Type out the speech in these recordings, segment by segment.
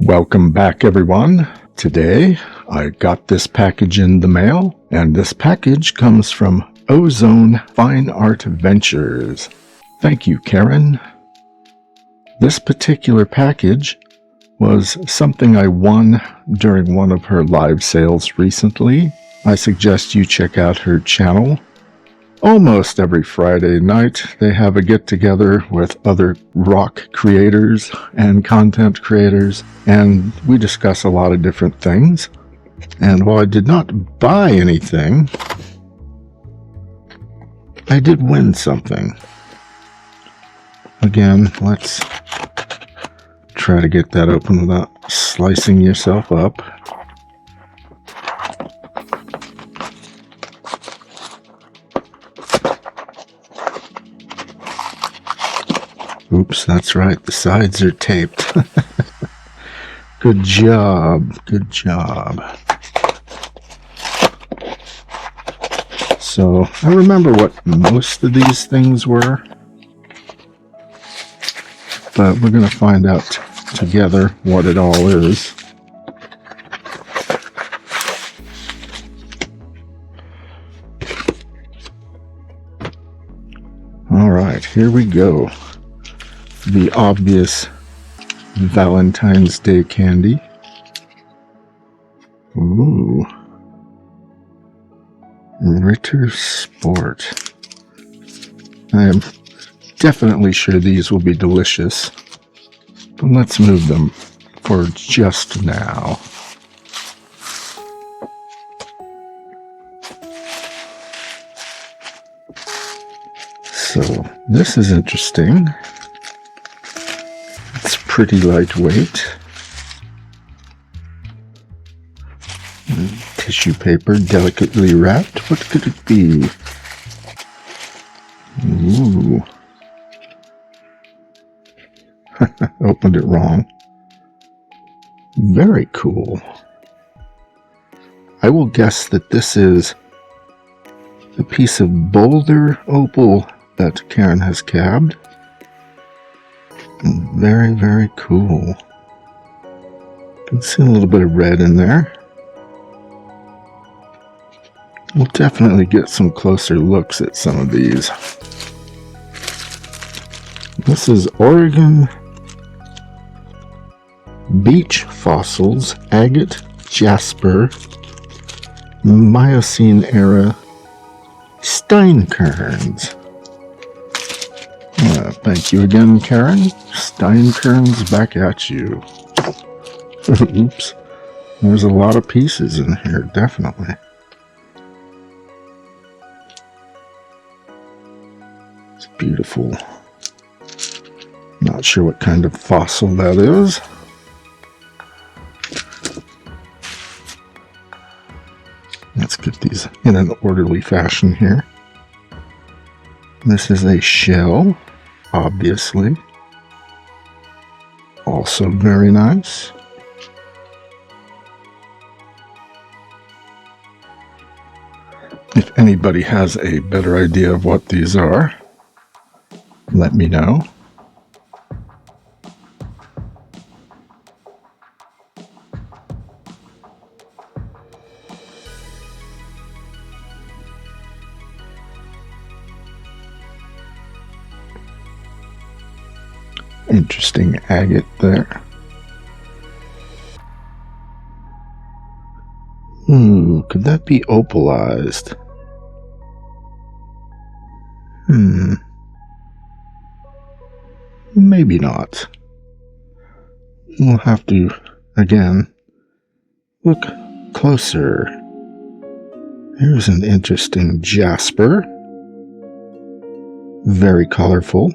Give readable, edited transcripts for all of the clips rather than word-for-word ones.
Welcome back, everyone. Today, I got this package in the mail, and this package comes from Ozone Fine Art-Ventures. Thank you, Karen. This particular package was something I won during one of her live sales recently. I suggest you check out her channel. Almost every Friday night, they have a get-together with other rock creators and content creators, and we discuss a lot of different things. And while I did not buy anything, I did win something. Again, let's try to get that open without slicing yourself up. Oops, that's right, the sides are taped. Good job, good job. So, I remember what most of these things were, but we're going to find out together what it all is. Alright, here we go. The obvious Valentine's Day candy. Ooh. Ritter Sport. I am definitely sure these will be delicious. But let's move them for just now. So, this is interesting. It's pretty lightweight. Tissue paper, delicately wrapped. What could it be? Ooh. Opened it wrong. Very cool. I will guess that this is a piece of Boulder Opal that Karen has cabbed. Very, very cool. You can see a little bit of red in there. We'll definitely get some closer looks at some of these. This is Oregon Beach Fossils, Agate, Jasper, Miocene Era, Steinkerns. Thank you again, Karen. Steinkerns back at you. Oops. There's a lot of pieces in here, definitely. It's beautiful. Not sure what kind of fossil that is. Let's get these in an orderly fashion here. This is a shell, obviously. Also very nice. If anybody has a better idea of what these are, let me know. Interesting agate there. Ooh, could that be opalized? Maybe not. We'll have to, again, look closer. Here's an interesting jasper. Very colorful.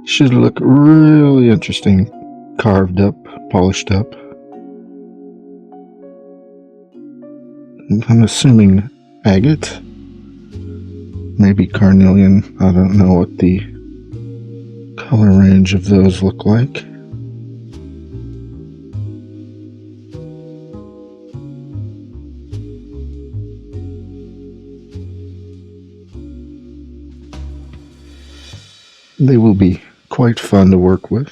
Should look really interesting, carved up, polished up. I'm assuming agate, maybe carnelian. I don't know what the color range of those look like. They will be quite fun to work with.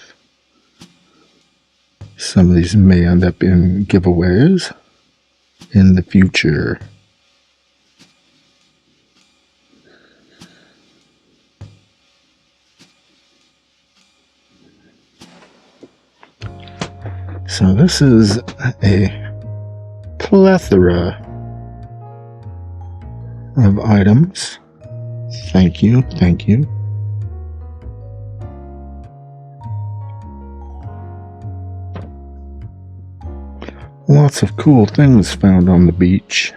Some of these may end up in giveaways in the future. So this is a plethora of items. Thank you, thank you. Lots of cool things found on the beach.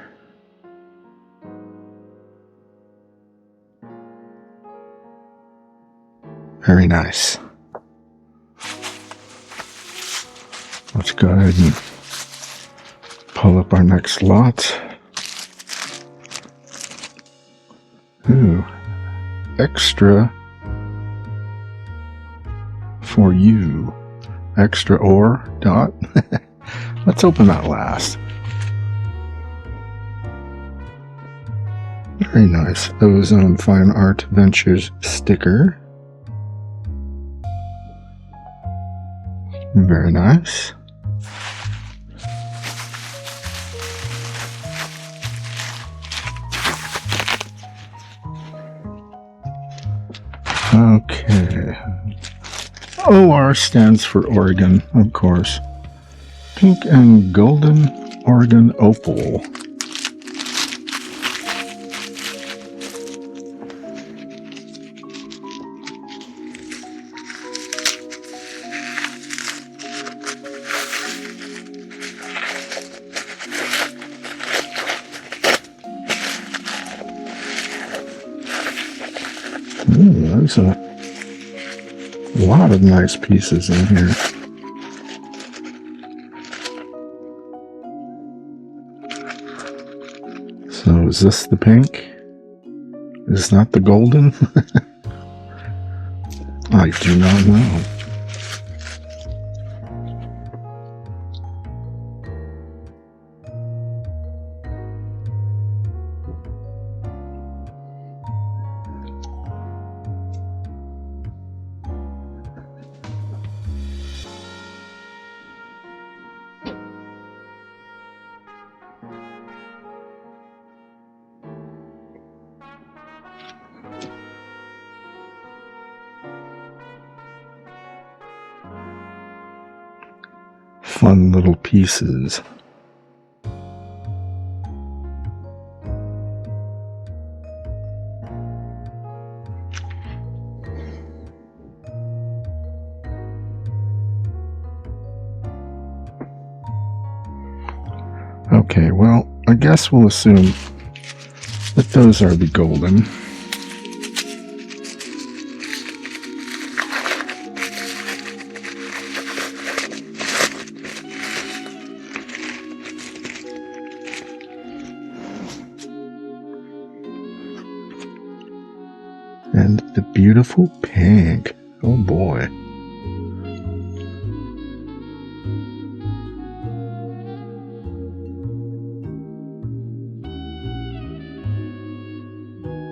Very nice. Let's go ahead and pull up our next lot. Ooh, extra for you. Extra ore dot. Let's open that last. Very nice. Ozone Fine Art-Ventures sticker. Very nice. Okay. OR stands for Oregon, of course. Pink and golden Oregon Opal. There's a lot of nice pieces in here. So is this the pink? Is that the golden? I do not know. Fun little pieces. Okay, well, I guess we'll assume that those are the golden. And the beautiful pink. Oh boy.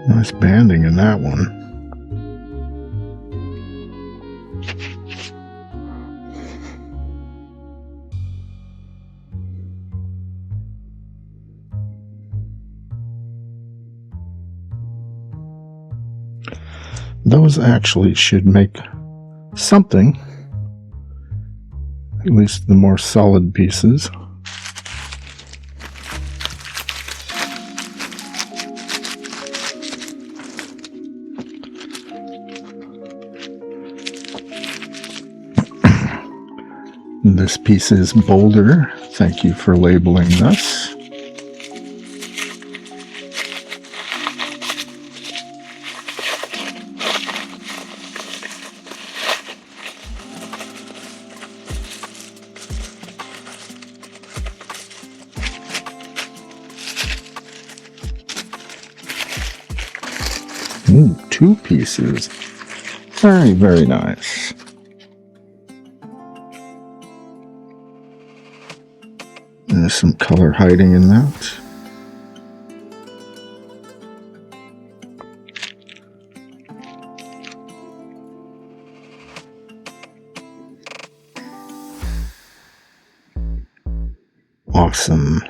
Nice banding in that one. Those actually should make something, at least the more solid pieces. This piece is Boulder. Thank you for labeling this. Ooh, two pieces. Very, very nice. There's some color hiding in that. awesome.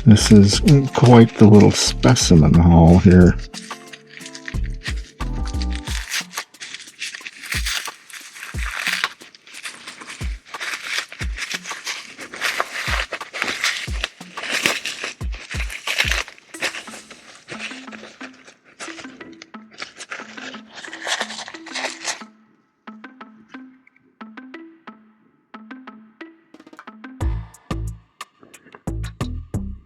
This is quite the little specimen haul here.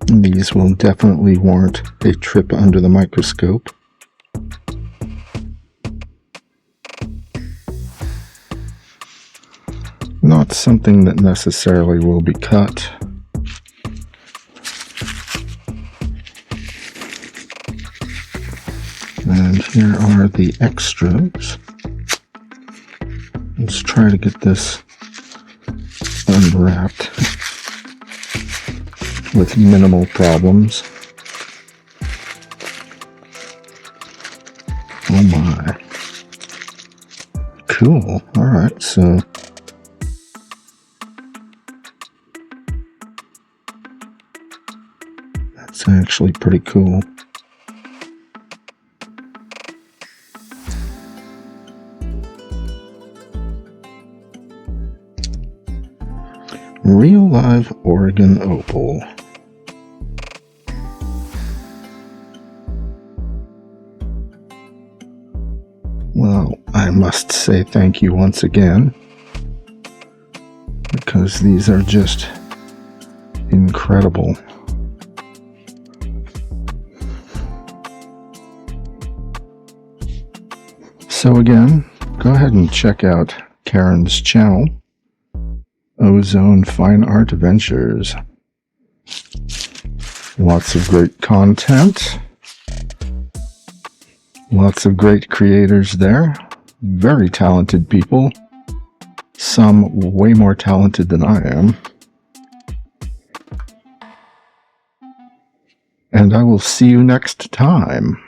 These will definitely warrant a trip under the microscope. Not something that necessarily will be cut. And here are the extras. Let's try to get this unwrapped with minimal problems. Oh my. Cool. Alright, so that's actually pretty cool. Real live Oregon Opal. Well, I must say thank you once again, because these are just incredible. So again, go ahead and check out Karen's channel, Ozone Fine Art-Ventures. Lots of great content. Lots of great creators there. Very talented people. Some way more talented than I am. And I will see you next time.